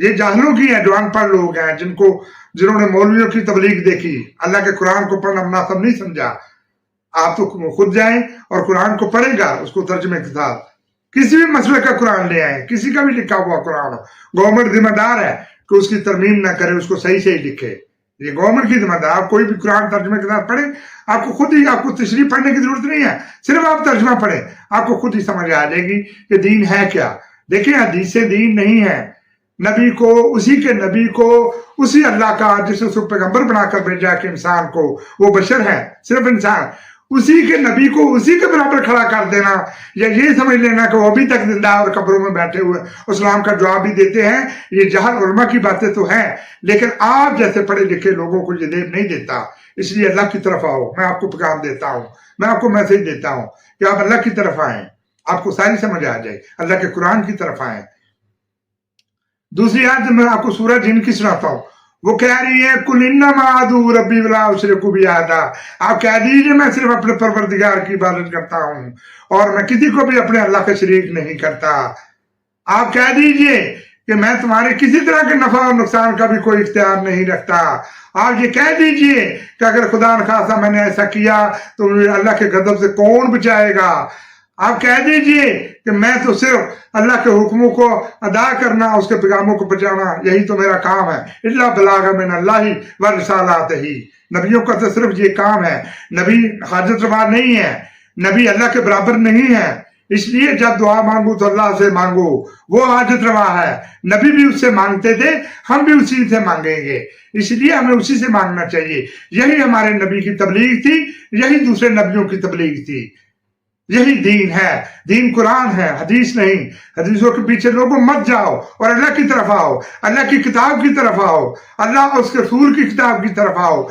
یہ جاہلوں کی ہے جو ان پڑھ لوگ ہیں، جنہوں نے مولویوں کی تبلیغ دیکھی، اللہ کے قرآن کو پڑھنا مناسب نہیں سمجھا۔ آپ تو خود جائیں اور قرآن کو پڑھیں گا، اس کو ترجمے کے ساتھ، کسی بھی مسئلے کا قرآن لے آئیں، کسی کا بھی لکھا ہوا قرآن ہو، گورنمنٹ ذمہ دار ہے کہ اس کی ترمیم نہ کرے، اس کو صحیح صحیح لکھے، یہ گورنمنٹ کی ذمہ دار۔ آپ کوئی بھی قرآن ترجمے کے ساتھ پڑھیں، آپ کو خود ہی، آپ کو تشریح پڑھنے کی ضرورت نہیں ہے، صرف آپ ترجمہ پڑھیں، آپ کو خود ہی سمجھ آ جائے گی کہ دین ہے کیا۔ دیکھیں، حدیث سے دین نہیں ہے، نبی کو، اسی اللہ کا جس نے اس کو پیغمبر بنا کر بھیجا کہ انسان کو، وہ بشر ہے، صرف انسان، اسی کے نبی کو اسی کے برابر کھڑا کر دینا، یا یہ سمجھ لینا کہ وہ ابھی تک زندہ اور قبروں میں بیٹھے ہوئے اسلام کا جواب بھی دیتے ہیں، یہ جہل علماء کی باتیں تو ہیں، لیکن آپ جیسے پڑھے لکھے لوگوں کو یہ دیب نہیں دیتا۔ اس لیے اللہ کی طرف آؤ، میں آپ کو پیغام دیتا ہوں، میں آپ کو میسج دیتا ہوں کہ آپ اللہ کی طرف آئیں، آپ کو ساری سمجھ آ جائے، اللہ کے قرآن کی طرف آئیں۔ دوسری آیت میں آپ کو سورہ جن کی سناتا ہوں، وہ کہہ رہی ہے قُلْ إِنَّمَا أَدْعُو رَبِّي وَلَا أُشْرِكُ بِهِ أَحَدًا، آپ کہہ دیجئے میں صرف اپنے پروردگار کی عبادت کرتا ہوں اور میں کسی کو بھی اپنے اللہ کا شریک نہیں کرتا۔ آپ کہہ دیجئے کہ میں تمہارے کسی طرح کے نفع اور نقصان کا بھی کوئی اختیار نہیں رکھتا۔ آپ یہ کہہ دیجئے کہ اگر خدا نخواستہ میں نے ایسا کیا تو اللہ کے غضب سے کون بچائے گا۔ آپ کہہ دیجئے کہ میں تو صرف اللہ کے حکموں کو ادا کرنا، اس کے پیغاموں کو پہنچانا، یہی تو میرا کام ہے۔ الا بلاغ من اللہ و رسالاتہ، نبیوں کا تو صرف یہ کام ہے۔ نبی حاجت روا نہیں ہے، نبی اللہ کے برابر نہیں ہے، اس لیے جب دعا مانگو تو اللہ سے مانگو، وہ حاجت روا ہے۔ نبی بھی اس سے مانگتے تھے، ہم بھی اسی سے مانگیں گے، اس لیے ہمیں اسی سے مانگنا چاہیے۔ یہی ہمارے نبی کی تبلیغ تھی، یہی دوسرے نبیوں کی تبلیغ تھی، یہی دین ہے۔ دین قرآن ہے، حدیث نہیں۔ حدیثوں کے پیچھے لوگوں مت جاؤ اور اللہ کی طرف آؤ، اللہ کی کتاب کی طرف آؤ، اللہ اور اس کے رسول کی کتاب کی طرف آؤ۔